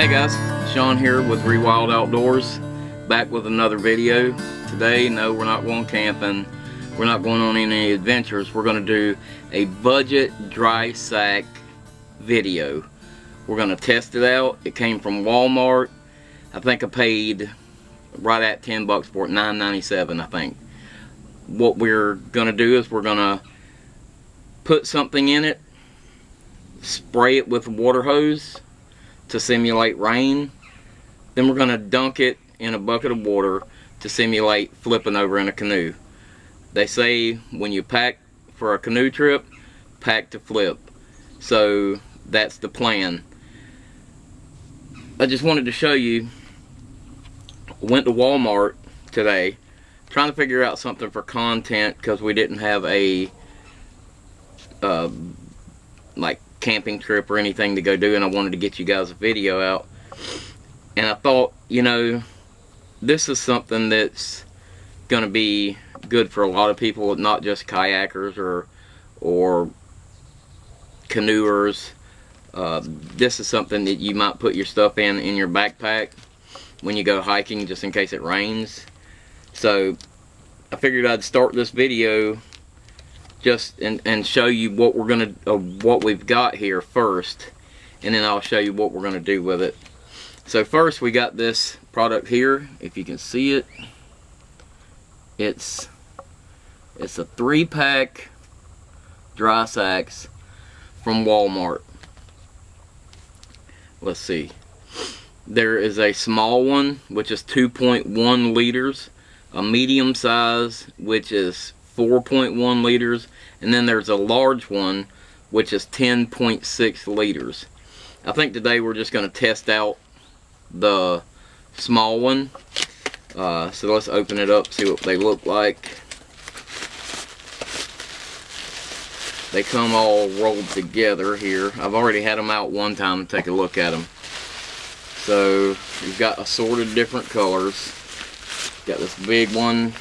Hey guys, Sean here with Rewild Outdoors, back with another video. Today, no, we're not going camping. We're not going on any adventures. We're going to do a budget dry sack video. We're going to test it out. It came from Walmart. I think I paid right at 10 bucks for it, $9.97 I think. What we're going to do is we're going to put something in it, spray it with a water hose to simulate rain. Then we're going to dunk it in a bucket of water to simulate flipping over in a canoe. They say when you pack for a canoe trip, pack to flip. So that's the plan. I just wanted to show you, went to Walmart today trying to figure out something for content because we didn't have a like camping trip or anything to go do, and I wanted to get you guys a video out. And I thought, you know, this is something that's gonna be good for a lot of people, not just kayakers or canoers. This is something that you might put your stuff in your backpack when you go hiking, just in case it rains. So I figured I'd start this video just and show you what we're gonna what we've got here first, and then I'll show you what we're gonna do with it. So first we got this product here. If you can see it, it's a 3-pack dry sacks from Walmart. Let's see, there is a small one which is 2.1 liters, a medium size which is 4.1 liters, and then there's a large one which is 10.6 liters. I think today we're just going to test out the small one. So let's open it up, see what they look like. They come all rolled together here. I've already had them out one time to take a look at them. So you've got assorted different colors. Got this big one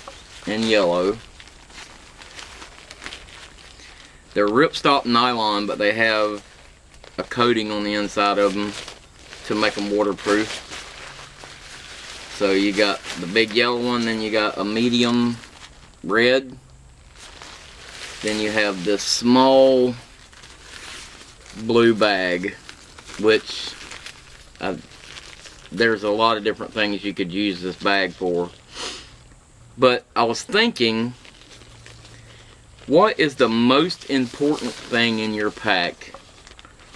in yellow. They're ripstop nylon, but they have a coating on the inside of them to make them waterproof. So you got the big yellow one, then you got a medium red, then you have this small blue bag, which there's a lot of different things you could use this bag for. But I was thinking, what is the most important thing in your pack?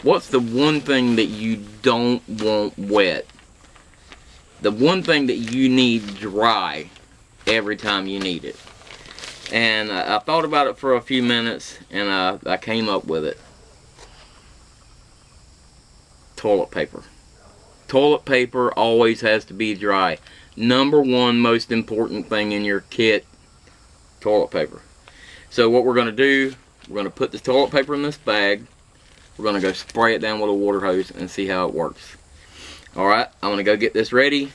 What's the one thing that you don't want wet? The one thing that you need dry every time you need it. And I thought about it for a few minutes, and I came up with it. Toilet paper. Toilet paper always has to be dry. Number one most important thing in your kit, toilet paper. So what we're going to do, we're going to put this toilet paper in this bag. We're going to go spray it down with a water hose and see how it works. Alright, I'm going to go get this ready.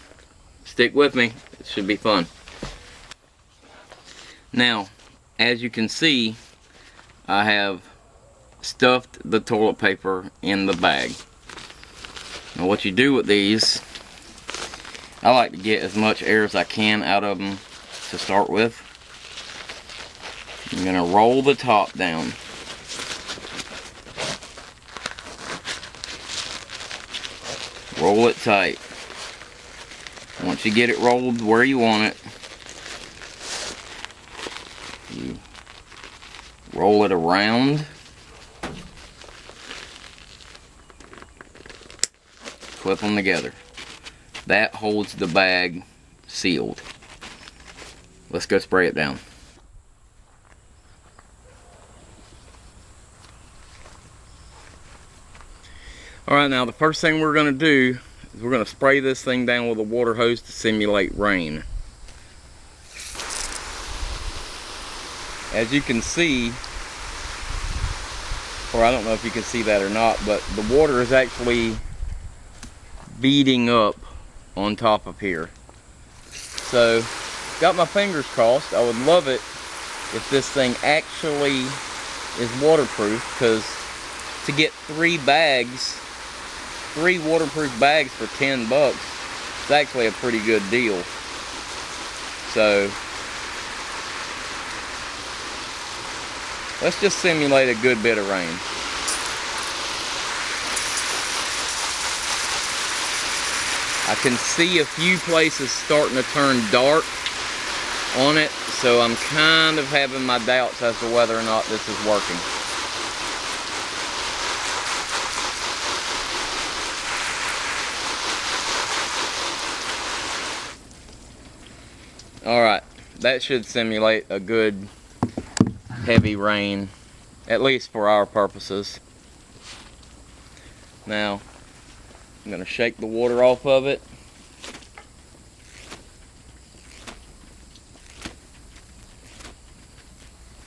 Stick with me. It should be fun. Now, as you can see, I have stuffed the toilet paper in the bag. Now what you do with these, I like to get as much air as I can out of them to start with. I'm going to roll the top down. Roll it tight. Once you get it rolled where you want it, you roll it around. Clip them together. That holds the bag sealed. Let's go spray it down. Alright, now the first thing we're going to do is we're going to spray this thing down with a water hose to simulate rain. As you can see, or I don't know if you can see that or not, but the water is actually beading up on top of here. So, got my fingers crossed. I would love it if this thing actually is waterproof, because to get 3 bags 3 waterproof bags for 10 bucks. It's actually a pretty good deal. So let's just simulate a good bit of rain. I can see a few places starting to turn dark on it, so I'm kind of having my doubts as to whether or not this is working. Alright, that should simulate a good heavy rain, at least for our purposes. Now, I'm going to shake the water off of it.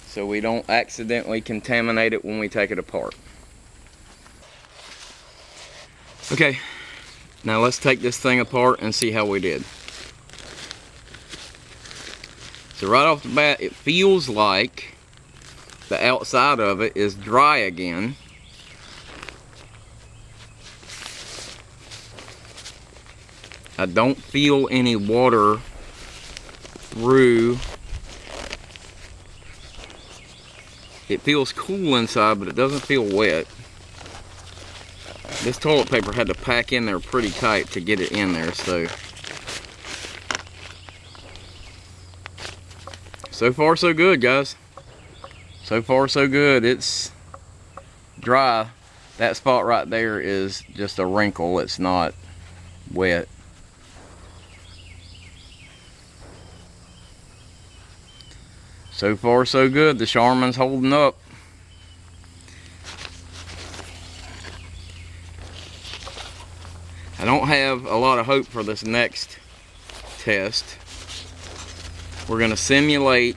So we don't accidentally contaminate it when we take it apart. Okay, now let's take this thing apart and see how we did. So right off the bat, it feels like the outside of it is dry again. I don't feel any water through. It feels cool inside, but it doesn't feel wet. This toilet paper had to pack in there pretty tight to get it in there, so far so good, guys. So far so good. It's dry. That spot right there is just a wrinkle. It's not wet. So far so good. The Charmin's holding up. I don't have a lot of hope for this next test. We're going to simulate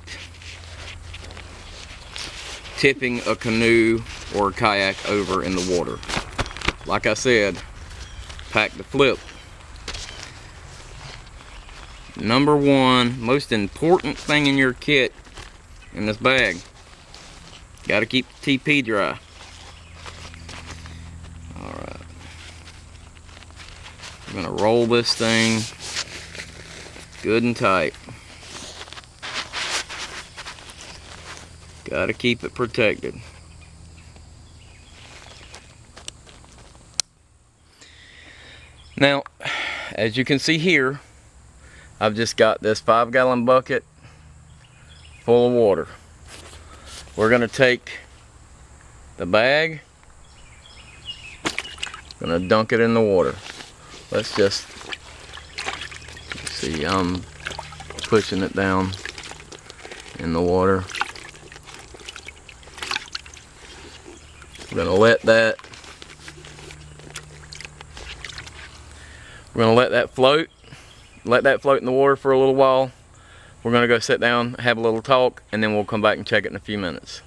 tipping a canoe or a kayak over in the water. Like I said, pack the flip. Number one, most important thing in your kit in this bag, got to keep the TP dry. Alright, I'm going to roll this thing good and tight. Got to keep it protected. Now, as you can see here, I've just got this 5-gallon bucket full of water. We're going to take the bag, going to dunk it in the water. Let's just see, I'm pushing it down in the water. We're going to let that float. Let that float in the water for a little while. We're going to go sit down, have a little talk, and then we'll come back and check it in a few minutes.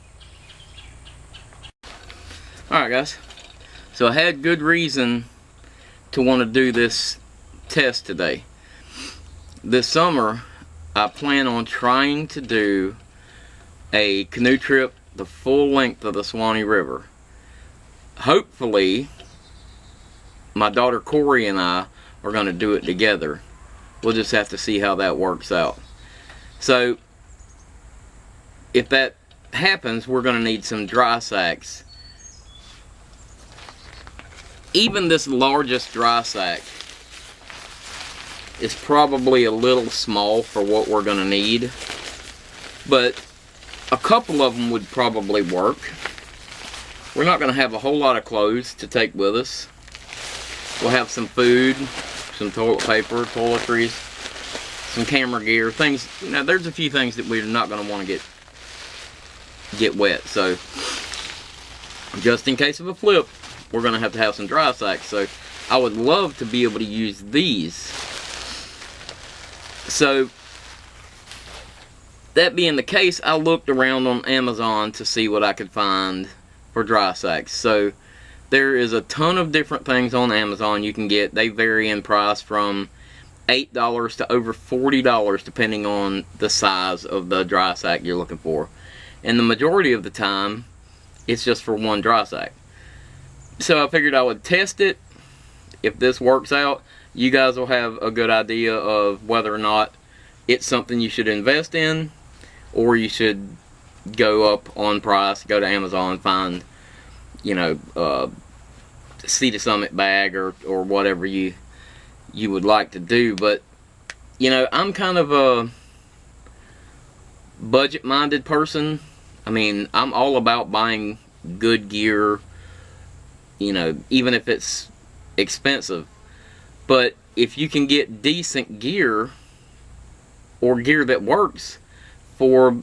Alright guys, so I had good reason to want to do this test today. This summer, I plan on trying to do a canoe trip the full length of the Swanee River. Hopefully, my daughter Corey and I are going to do it together. We'll just have to see how that works out. So, if that happens, we're going to need some dry sacks. Even this largest dry sack is probably a little small for what we're going to need. But a couple of them would probably work. We're not going to have a whole lot of clothes to take with us. We'll have some food, some toilet paper, toiletries, some camera gear, things. You know, there's a few things that we're not going to want to get wet. So, just in case of a flip, we're going to have some dry sacks. So, I would love to be able to use these. So, that being the case, I looked around on Amazon to see what I could find for dry sacks. So there is a ton of different things on Amazon you can get. They vary in price from $8 to over $40 depending on the size of the dry sack you're looking for. And the majority of the time, it's just for one dry sack. So I figured I would test it, if this works out, you guys will have a good idea of whether or not it's something you should invest in, or you should go up on price, go to Amazon, find, you know, Sea to Summit bag or whatever you would like to do. But, you know, I'm kind of a budget-minded person. I mean, I'm all about buying good gear, you know, even if it's expensive. But if you can get decent gear, or gear that works for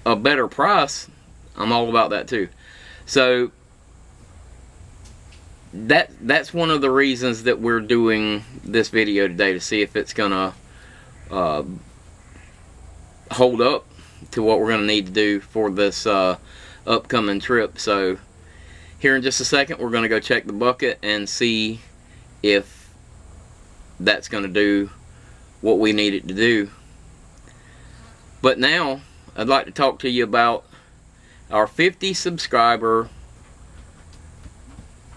a better price, I'm all about that too. So that's one of the reasons that we're doing this video today, to see if it's gonna hold up to what we're gonna need to do for this upcoming trip. So here in just a second, we're gonna go check the bucket and see if that's gonna do what we need it to do. But now I'd like to talk to you about our 50 subscriber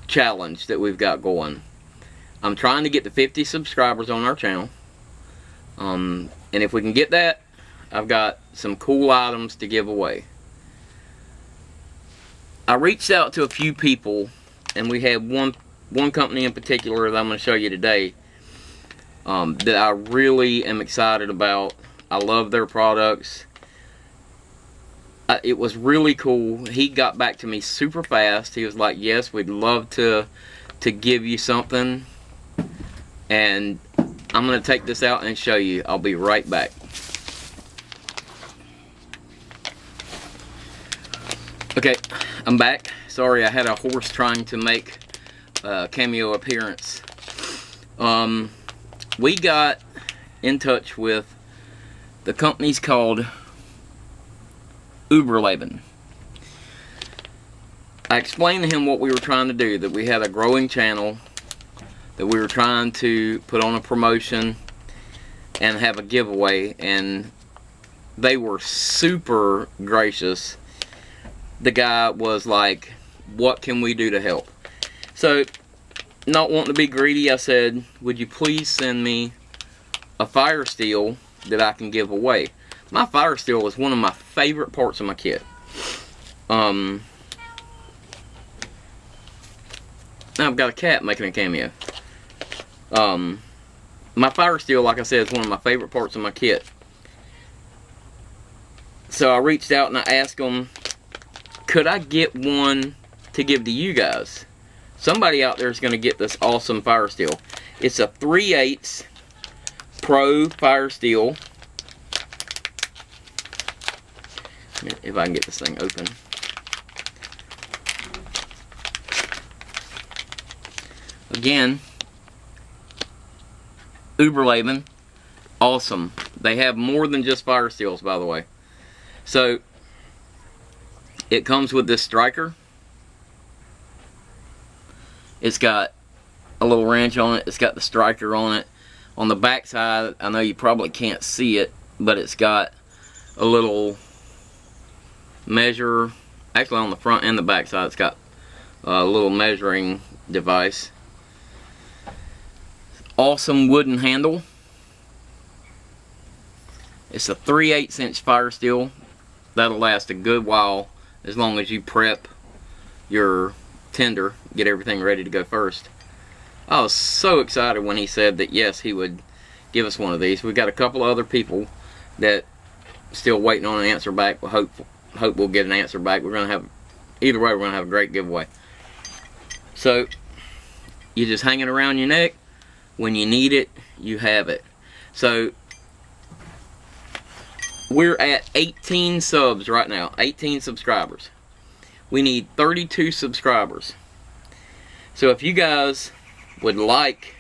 challenge that we've got going. I'm trying to get to 50 subscribers on our channel, and if we can get that, I've got some cool items to give away. I reached out to a few people, and we had one company in particular that I'm going to show you today, that I really am excited about. I love their products. It was really cool. He got back to me super fast. He was like, yes, we'd love to give you something. And I'm going to take this out and show you. I'll be right back. Okay, I'm back. Sorry, I had a horse trying to make a cameo appearance. We got in touch with the company's called Uberleben. I explained to him what we were trying to do, that we had a growing channel, that we were trying to put on a promotion and have a giveaway, and they were super gracious. The guy was like, what can we do to help? So, not wanting to be greedy, I said, would you please send me a fire steel that I can give away? My fire steel is one of my favorite parts of my kit. Now I've got a cat making a cameo. My fire steel, like I said, is one of my favorite parts of my kit. So I reached out and I asked them, could I get one to give to you guys? Somebody out there is going to get this awesome fire steel. It's a 3/8 Pro fire steel. If I can get this thing open. Again, Uberleben, awesome. They have more than just fire steels, by the way. So, it comes with this striker. It's got a little wrench on it. It's got the striker on it. On the back side, I know you probably can't see it, but it's got a little measure. Actually, on the front and the back side, it's got a little measuring device. Awesome wooden handle. It's a 3/8 inch fire steel. That'll last a good while, as long as you prep your tinder, get everything ready to go first. I was so excited when he said that yes, he would give us one of these. We've got a couple of other people that still waiting on an answer back. We'll hope we'll get an answer back. We're gonna have, either way, we're gonna have a great giveaway. So you just hang it around your neck. When you need it, you have it. So we're at 18 subs right now, 18 subscribers. We need 32 subscribers. So if you guys would like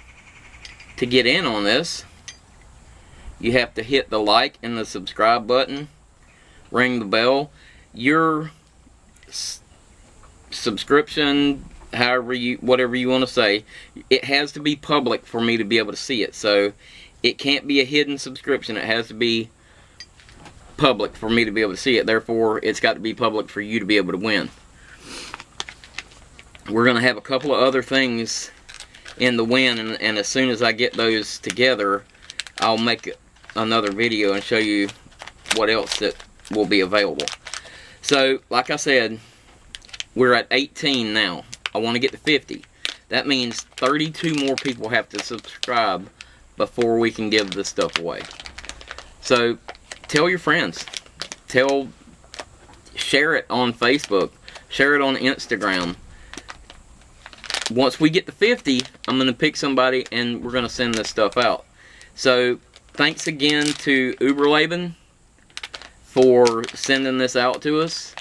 to get in on this, you have to hit the like and the subscribe button, ring the bell. Your subscription, whatever you want to say, it has to be public for me to be able to see it. So it can't be a hidden subscription. It has to be public for me to be able to see it. Therefore, it's got to be public for you to be able to win. We're going to have a couple of other things in the wind, and as soon as I get those together, I'll make another video and show you what else that will be available. So like I said, we're at 18 now. I want to get to 50. That means 32 more people have to subscribe before we can give this stuff away. So tell your friends, share it on Facebook, share it on Instagram. Once we get to 50, I'm going to pick somebody and we're going to send this stuff out. So thanks again to Uberleben for sending this out to us.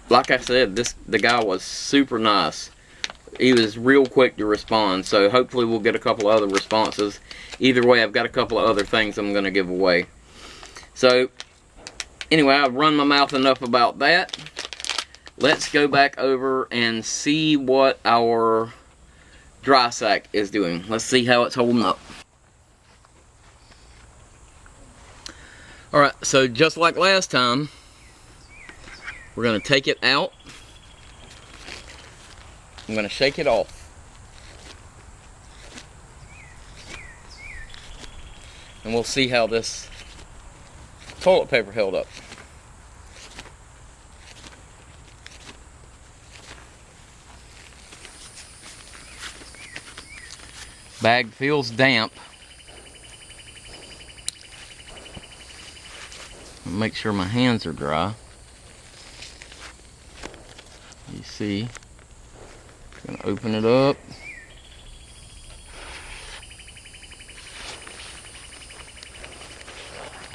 Like I said, the guy was super nice. He was real quick to respond, so hopefully we'll get a couple other responses. Either way, I've got a couple of other things I'm going to give away. So anyway, I've run my mouth enough about that. Let's go back over and see what our dry sack is doing. Let's see how it's holding up. Alright, so just like last time, we're going to take it out. I'm going to shake it off. And we'll see how this toilet paper held up. Bag feels damp. Make sure my hands are dry. You see, I'm gonna open it up.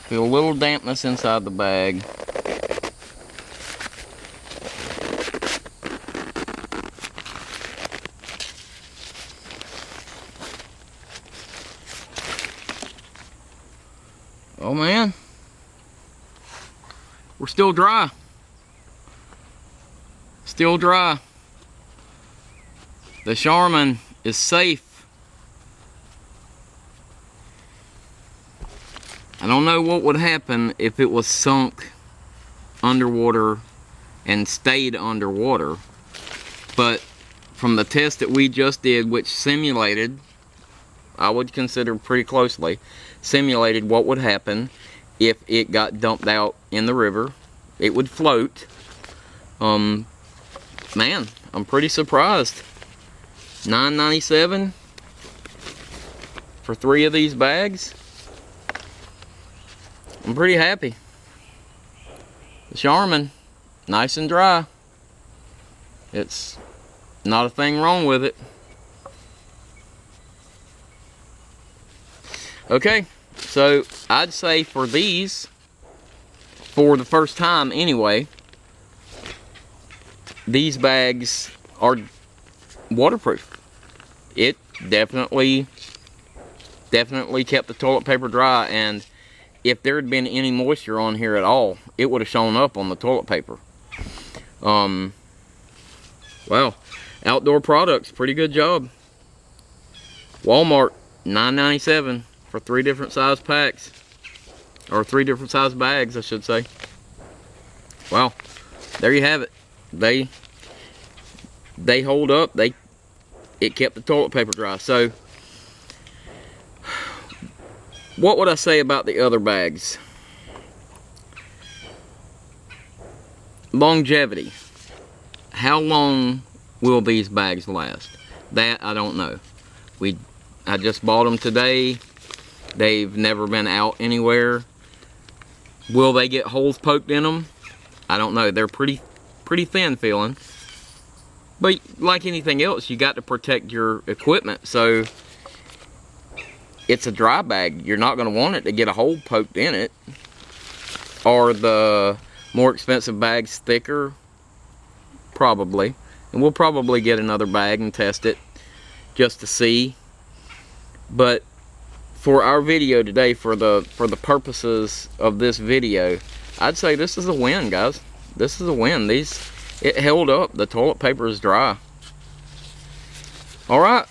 Feel a little dampness inside the bag. Oh man, we're still dry. Still dry. The Charmin is safe. I don't know what would happen if it was sunk underwater and stayed underwater, but from the test that we just did, which simulated, I would consider pretty closely, simulated what would happen if it got dumped out in the river. It would float. Man, I'm pretty surprised. $9.97 for 3 of these bags. I'm pretty happy. The Charmin, nice and dry. It's not a thing wrong with it. Okay, so I'd say for these, for the first time anyway, these bags are waterproof. It definitely kept the toilet paper dry, and if there had been any moisture on here at all, it would have shown up on the toilet paper. Well, Outdoor Products, pretty good job. Walmart, $9.97 for 3 different size packs, or 3 different size bags, I should say. Well, there you have it. They hold up. It kept the toilet paper dry. So what would I say about the other bags? Longevity. How long will these bags last? That I don't know. I just bought them today. They've never been out anywhere. Will they get holes poked in them? I don't know. They're pretty thin feeling. But like anything else, you got to protect your equipment. So it's a dry bag. You're not going to want it to get a hole poked in it. Are the more expensive bags thicker? Probably. And we'll probably get another bag and test it just to see. But for our video today, for the purposes of this video, I'd say this is a win, guys. This is a win. It held up. The toilet paper is dry. Alright.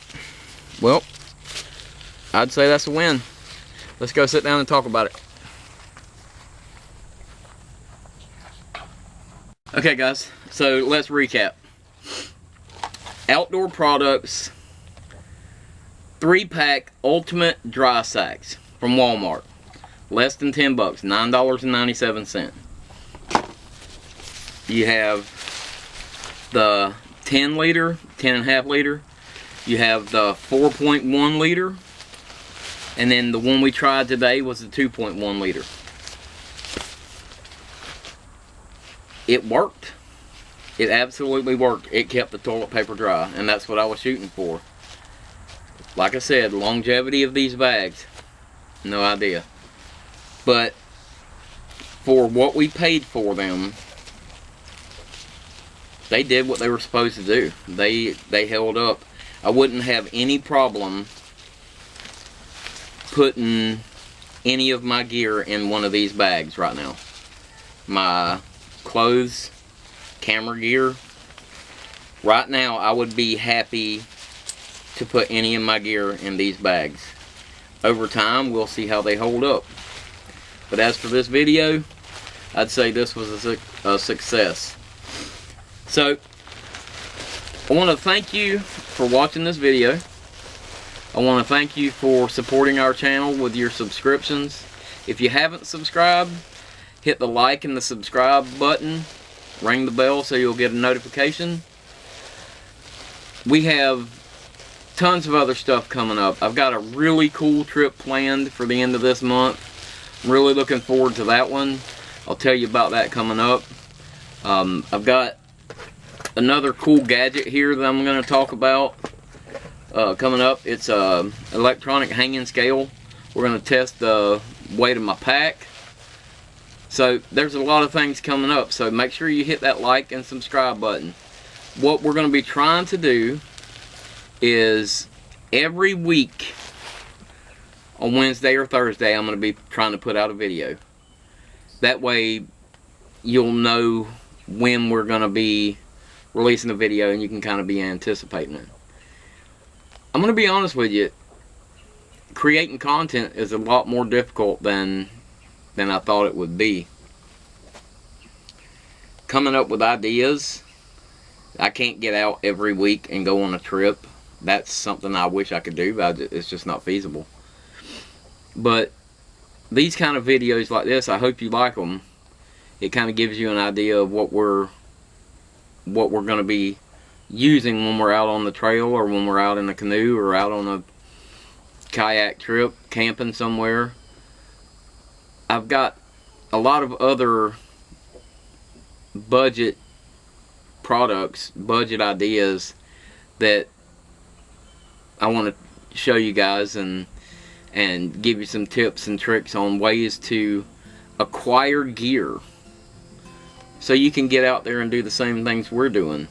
Well, I'd say that's a win. Let's go sit down and talk about it. Okay, guys. So let's recap. Outdoor Products 3-pack Ultimate Dry Sacks from Walmart. Less than 10 bucks, $9.97. You have the 10 liter, 10.5 liter. You have the 4.1 liter. And then the one we tried today was the 2.1 liter. It worked. It absolutely worked. It kept the toilet paper dry, and that's what I was shooting for. Like I said, longevity of these bags, no idea. But for what we paid for them, they did what they were supposed to do. They held up. I wouldn't have any problem putting any of my gear in one of these bags right now. My clothes, camera gear. Right now, I would be happy to put any of my gear in these bags. Over time, we'll see how they hold up. But as for this video, I'd say this was a success. So, I want to thank you for watching this video. I want to thank you for supporting our channel with your subscriptions. If you haven't subscribed, hit the like and the subscribe button. Ring the bell so you'll get a notification. We have tons of other stuff coming up. I've got a really cool trip planned for the end of this month. I'm really looking forward to that one. I'll tell you about that coming up. I've got another cool gadget here that I'm going to talk about coming up. It's an electronic hanging scale. We're going to test the weight of my pack. So there's a lot of things coming up. So make sure you hit that like and subscribe button. What we're going to be trying to do is every week on Wednesday or Thursday, I'm going to be trying to put out a video. That way you'll know when we're going to be releasing a video and you can kind of be anticipating it. I'm going to be honest with you. Creating content is a lot more difficult than I thought it would be. Coming up with ideas. I can't get out every week and go on a trip. That's something I wish I could do, but it's just not feasible. But these kind of videos like this, I hope you like them. It kind of gives you an idea of what we're going to be using when we're out on the trail, or when we're out in a canoe, or out on a kayak trip, camping somewhere. I've got a lot of other budget products, budget ideas that I want to show you guys and give you some tips and tricks on ways to acquire gear so you can get out there and do the same things we're doing.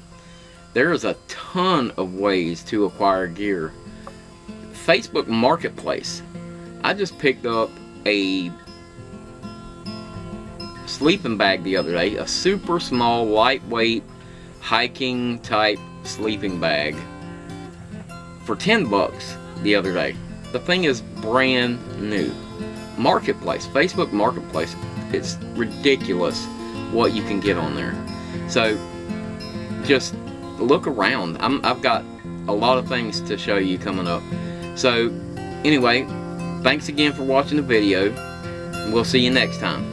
There's a ton of ways to acquire gear. Facebook Marketplace. I just picked up a sleeping bag the other day, a super small, lightweight, hiking type sleeping bag for 10 bucks the other day. The thing is brand new. Marketplace, Facebook Marketplace, it's ridiculous what you can get on there. So just look around. I've got a lot of things to show you coming up. So anyway, thanks again for watching the video. We'll see you next time.